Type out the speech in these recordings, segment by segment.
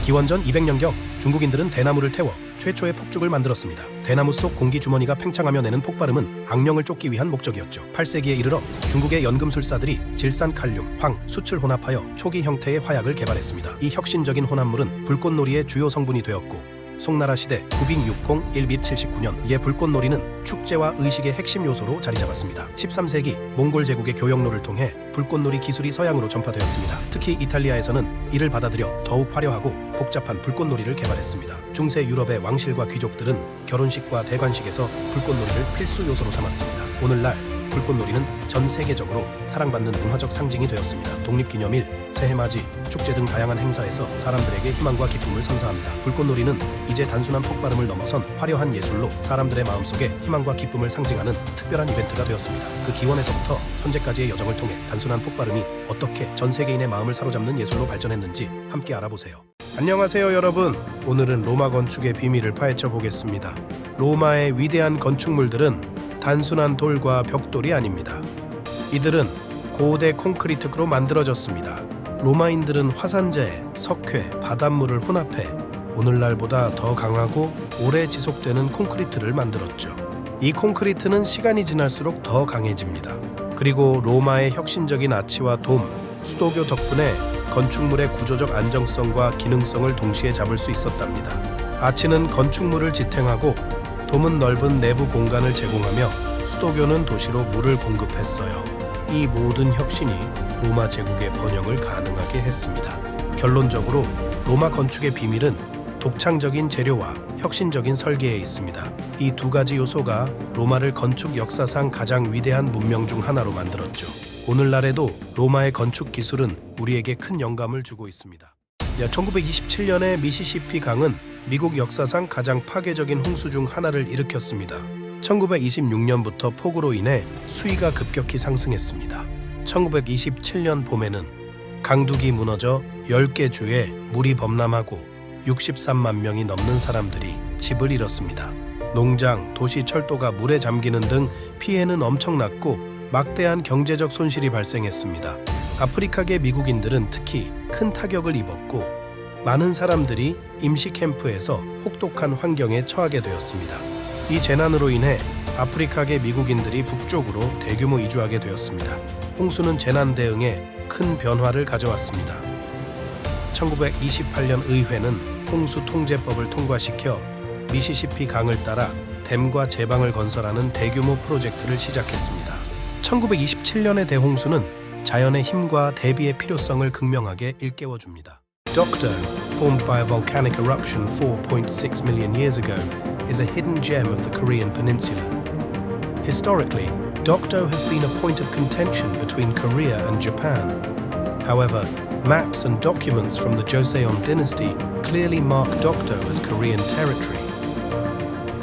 기원전 200년경 중국인들은 대나무를 태워 최초의 폭죽을 만들었습니다. 대나무 속 공기 주머니가 팽창하며 내는 폭발음은 악령을 쫓기 위한 목적이었죠. 8세기에 이르러 중국의 연금술사들이 질산 칼륨, 황, 숯을 혼합하여 초기 형태의 화약을 개발했습니다. 이 혁신적인 혼합물은 불꽃놀이의 주요 성분이 되었고 송나라 시대 9601-79년 이에 불꽃놀이는 축제와 의식의 핵심 요소로 자리 잡았습니다. 13세기 몽골 제국의 교역로를 통해 불꽃놀이 기술이 서양으로 전파되었습니다. 특히 이탈리아에서는 이를 받아들여 더욱 화려하고 복잡한 불꽃놀이를 개발했습니다. 중세 유럽의 왕실과 귀족들은 결혼식과 대관식에서 불꽃놀이를 필수 요소로 삼았습니다. 오늘날 불꽃놀이는 전 세계적으로 사랑받는 문화적 상징이 되었습니다. 독립기념일, 새해맞이, 축제 등 다양한 행사에서 사람들에게 희망과 기쁨을 선사합니다. 불꽃놀이는 이제 단순한 폭발음을 넘어선 화려한 예술로 사람들의 마음속에 희망과 기쁨을 상징하는 특별한 이벤트가 되었습니다. 그 기원에서부터 현재까지의 여정을 통해 단순한 폭발음이 어떻게 전 세계인의 마음을 사로잡는 예술로 발전했는지 함께 알아보세요. 안녕하세요 여러분. 오늘은 로마 건축의 비밀을 파헤쳐 보겠습니다. 로마의 위대한 건축물들은 단순한 돌과 벽돌이 아닙니다. 이들은 고대 콘크리트로 만들어졌습니다. 로마인들은 화산재, 석회, 바닷물을 혼합해 오늘날보다 더 강하고 오래 지속되는 콘크리트를 만들었죠. 이 콘크리트는 시간이 지날수록 더 강해집니다. 그리고 로마의 혁신적인 아치와 돔, 수도교 덕분에 건축물의 구조적 안정성과 기능성을 동시에 잡을 수 있었답니다. 아치는 건축물을 지탱하고 돔은 넓은 내부 공간을 제공하며 수도교는 도시로 물을 공급했어요. 이 모든 혁신이 로마 제국의 번영을 가능하게 했습니다. 결론적으로 로마 건축의 비밀은 독창적인 재료와 혁신적인 설계에 있습니다. 이 두 가지 요소가 로마를 건축 역사상 가장 위대한 문명 중 하나로 만들었죠. 오늘날에도 로마의 건축 기술은 우리에게 큰 영감을 주고 있습니다. 1927년에 미시시피 강은 미국 역사상 가장 파괴적인 홍수 중 하나를 일으켰습니다. 1926년부터 폭우로 인해 수위가 급격히 상승했습니다. 1927년 봄에는 강둑이 무너져 10개 주에 물이 범람하고 63만 명이 넘는 사람들이 집을 잃었습니다. 농장, 도시, 철도가 물에 잠기는 등 피해는 엄청났고 막대한 경제적 손실이 발생했습니다. 아프리카계 미국인들은 특히 큰 타격을 입었고 많은 사람들이 임시 캠프에서 혹독한 환경에 처하게 되었습니다. 이 재난으로 인해 아프리카계 미국인들이 북쪽으로 대규모 이주하게 되었습니다. 홍수는 재난 대응에 큰 변화를 가져왔습니다. 1928년 의회는 홍수 통제법을 통과시켜 미시시피 강을 따라 댐과 제방을 건설하는 대규모 프로젝트를 시작했습니다. 1927년의 대홍수는 자연의 힘과 대비의 필요성을 극명하게 일깨워줍니다. Dokdo, formed by a volcanic eruption 4.6 million years ago, is a hidden gem of the Korean peninsula. Historically, Dokdo has been a point of contention between Korea and Japan. However, maps and documents from the Joseon dynasty clearly mark Dokdo as Korean territory.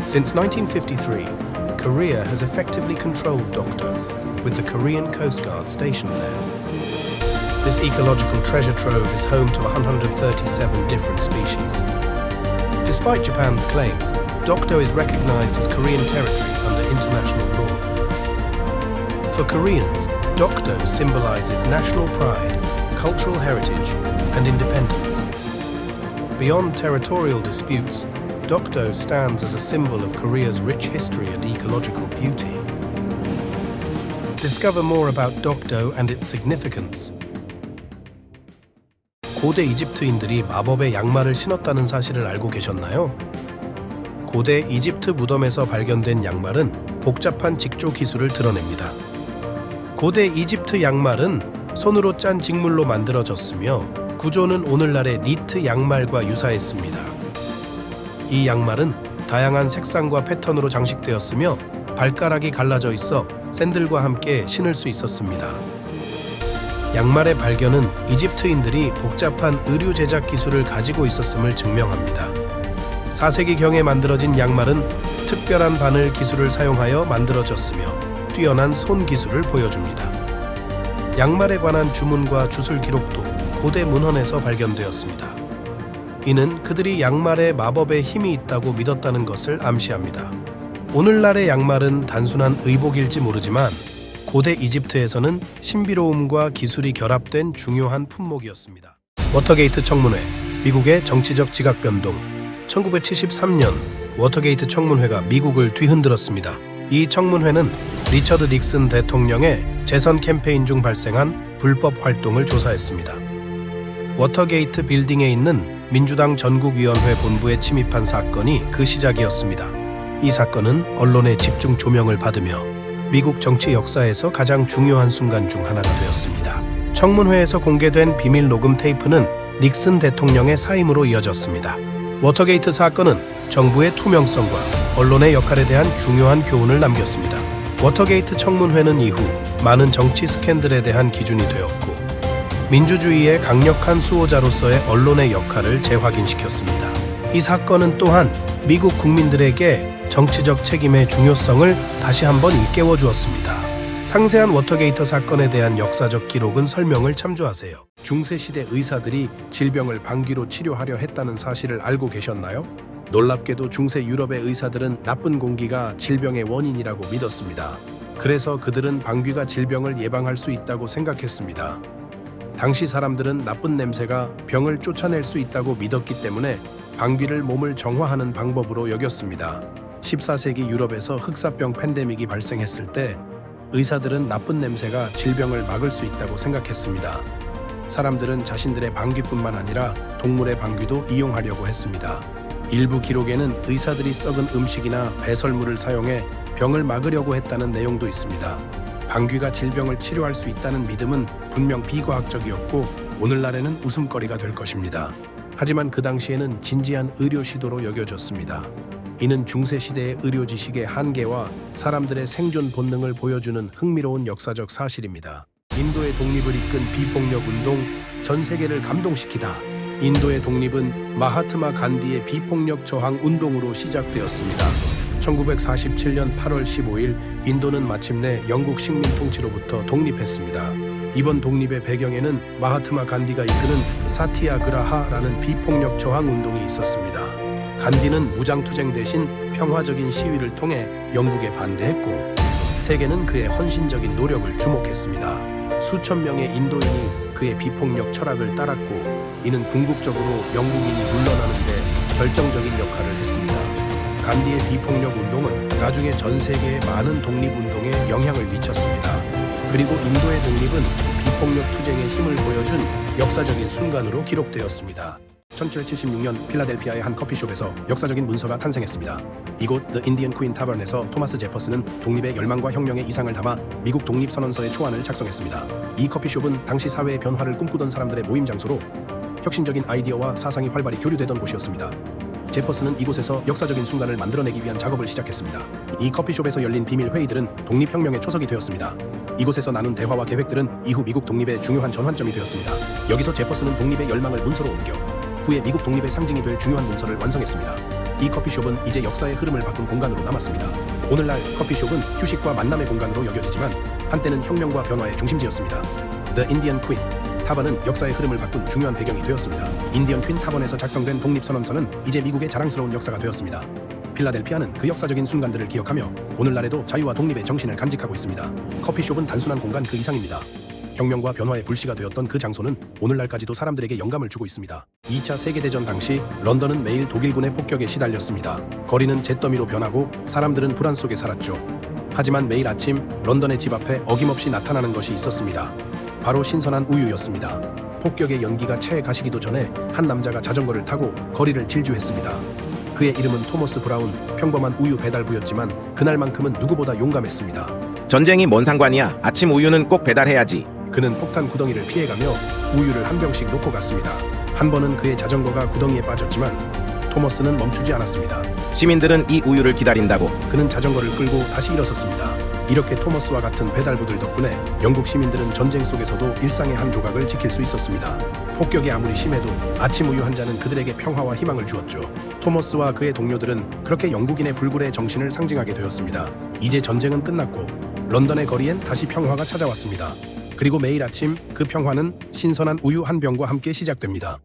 Since 1953, Korea has effectively controlled Dokdo, with the Korean Coast Guard stationed there. This ecological treasure trove is home to 137 different species. Despite Japan's claims, Dokdo is recognized as Korean territory under international law. For Koreans, Dokdo symbolizes national pride, cultural heritage, and independence. Beyond territorial disputes, Dokdo stands as a symbol of Korea's rich history and ecological beauty. Discover more about Dokdo and its significance. 고대 이집트인들이 마법의 양말을 신었다는 사실을 알고 계셨나요? 고대 이집트 무덤에서 발견된 양말은 복잡한 직조 기술을 드러냅니다. 고대 이집트 양말은 손으로 짠 직물로 만들어졌으며 구조는 오늘날의 니트 양말과 유사했습니다. 이 양말은 다양한 색상과 패턴으로 장식되었으며 발가락이 갈라져 있어 샌들과 함께 신을 수 있었습니다. 양말의 발견은 이집트인들이 복잡한 의류 제작 기술을 가지고 있었음을 증명합니다. 4세기경에 만들어진 양말은 특별한 바늘 기술을 사용하여 만들어졌으며 뛰어난 손 기술을 보여줍니다. 양말에 관한 주문과 주술 기록도 고대 문헌에서 발견되었습니다. 이는 그들이 양말에 마법의 힘이 있다고 믿었다는 것을 암시합니다. 오늘날의 양말은 단순한 의복일지 모르지만 고대 이집트에서는 신비로움과 기술이 결합된 중요한 품목이었습니다. 워터게이트 청문회, 미국의 정치적 지각 변동. 1973년 워터게이트 청문회가 미국을 뒤흔들었습니다. 이 청문회는 리처드 닉슨 대통령의 재선 캠페인 중 발생한 불법 활동을 조사했습니다. 워터게이트 빌딩에 있는 민주당 전국위원회 본부에 침입한 사건이 그 시작이었습니다. 이 사건은 언론의 집중 조명을 받으며 미국 정치 역사에서 가장 중요한 순간 중 하나가 되었습니다. 청문회에서 공개된 비밀 녹음 테이프는 닉슨 대통령의 사임으로 이어졌습니다. 워터게이트 사건은 정부의 투명성과 언론의 역할에 대한 중요한 교훈을 남겼습니다. 워터게이트 청문회는 이후 많은 정치 스캔들에 대한 기준이 되었고 민주주의의 강력한 수호자로서의 언론의 역할을 재확인시켰습니다. 이 사건은 또한 미국 국민들에게 정치적 책임의 중요성을 다시 한번 일깨워 주었습니다. 상세한 워터게이트 사건에 대한 역사적 기록은 설명을 참조하세요. 중세시대 의사들이 질병을 방귀로 치료하려 했다는 사실을 알고 계셨나요? 놀랍게도 중세 유럽의 의사들은 나쁜 공기가 질병의 원인이라고 믿었습니다. 그래서 그들은 방귀가 질병을 예방할 수 있다고 생각했습니다. 당시 사람들은 나쁜 냄새가 병을 쫓아낼 수 있다고 믿었기 때문에 방귀를 몸을 정화하는 방법으로 여겼습니다. 14세기 유럽에서 흑사병 팬데믹이 발생했을 때 의사들은 나쁜 냄새가 질병을 막을 수 있다고 생각했습니다. 사람들은 자신들의 방귀뿐만 아니라 동물의 방귀도 이용하려고 했습니다. 일부 기록에는 의사들이 썩은 음식이나 배설물을 사용해 병을 막으려고 했다는 내용도 있습니다. 방귀가 질병을 치료할 수 있다는 믿음은 분명 비과학적이었고 오늘날에는 웃음거리가 될 것입니다. 하지만 그 당시에는 진지한 의료 시도로 여겨졌습니다. 이는 중세시대의 의료 지식의 한계와 사람들의 생존 본능을 보여주는 흥미로운 역사적 사실입니다. 인도의 독립을 이끈 비폭력 운동, 전 세계를 감동시키다. 인도의 독립은 마하트마 간디의 비폭력 저항 운동으로 시작되었습니다. 1947년 8월 15일 인도는 마침내 영국 식민 통치로부터 독립했습니다. 이번 독립의 배경에는 마하트마 간디가 이끄는 사티아그라하라는 비폭력 저항 운동이 있었습니다. 간디는 무장투쟁 대신 평화적인 시위를 통해 영국에 반대했고 세계는 그의 헌신적인 노력을 주목했습니다. 수천 명의 인도인이 그의 비폭력 철학을 따랐고 이는 궁극적으로 영국인이 물러나는 데 결정적인 역할을 했습니다. 간디의 비폭력 운동은 나중에 전 세계의 많은 독립운동에 영향을 미쳤습니다. 그리고 인도의 독립은 비폭력 투쟁의 힘을 보여준 역사적인 순간으로 기록되었습니다. 1776년 필라델피아의 한 커피숍에서 역사적인 문서가 탄생했습니다. 이곳 The Indian Queen Tavern에서 토마스 제퍼슨은 독립의 열망과 혁명의 이상을 담아 미국 독립선언서의 초안을 작성했습니다. 이 커피숍은 당시 사회의 변화를 꿈꾸던 사람들의 모임 장소로 혁신적인 아이디어와 사상이 활발히 교류되던 곳이었습니다. 제퍼슨은 이곳에서 역사적인 순간을 만들어내기 위한 작업을 시작했습니다. 이 커피숍에서 열린 비밀 회의들은 독립혁명의 초석이 되었습니다. 이곳에서 나눈 대화와 계획들은 이후 미국 독립의 중요한 전환점이 되었습니다. 여기서 제퍼슨은 독립의 열망을 문서로 옮겨 후에 미국 독립의 상징이 될 중요한 문서를 완성했습니다. 이 커피숍은 이제 역사의 흐름을 바꾼 공간으로 남았습니다. 오늘날 커피숍은 휴식과 만남의 공간으로 여겨지지만 한때는 혁명과 변화의 중심지였습니다. The Indian Queen 타번은 역사의 흐름을 바꾼 중요한 배경이 되었습니다. 인디언 퀸 타번에서 작성된 독립선언서는 이제 미국의 자랑스러운 역사가 되었습니다. 필라델피아는 그 역사적인 순간들을 기억하며 오늘날에도 자유와 독립의 정신을 간직하고 있습니다. 커피숍은 단순한 공간 그 이상입니다. 혁명과 변화의 불씨가 되었던 그 장소는 오늘날까지도 사람들에게 영감을 주고 있습니다. 2차 세계대전 당시 런던은 매일 독일군의 폭격에 시달렸습니다. 거리는 잿더미로 변하고 사람들은 불안 속에 살았죠. 하지만 매일 아침 런던의 집 앞에 어김없이 나타나는 것이 있었습니다. 바로 신선한 우유였습니다. 폭격의 연기가 체에 가시기도 전에 한 남자가 자전거를 타고 거리를 질주했습니다. 그의 이름은 토머스 브라운, 평범한 우유 배달부였지만 그날만큼은 누구보다 용감했습니다. 전쟁이 뭔 상관이야. 아침 우유는 꼭 배달해야지. 그는 폭탄 구덩이를 피해가며 우유를 한 병씩 놓고 갔습니다. 한 번은 그의 자전거가 구덩이에 빠졌지만 토머스는 멈추지 않았습니다. 시민들은 이 우유를 기다린다고. 그는 자전거를 끌고 다시 일어섰습니다. 이렇게 토머스와 같은 배달부들 덕분에 영국 시민들은 전쟁 속에서도 일상의 한 조각을 지킬 수 있었습니다. 폭격이 아무리 심해도 아침 우유 한 잔은 그들에게 평화와 희망을 주었죠. 토머스와 그의 동료들은 그렇게 영국인의 불굴의 정신을 상징하게 되었습니다. 이제 전쟁은 끝났고 런던의 거리엔 다시 평화가 찾아왔습니다. 그리고 매일 아침 그 평화는 신선한 우유 한 병과 함께 시작됩니다.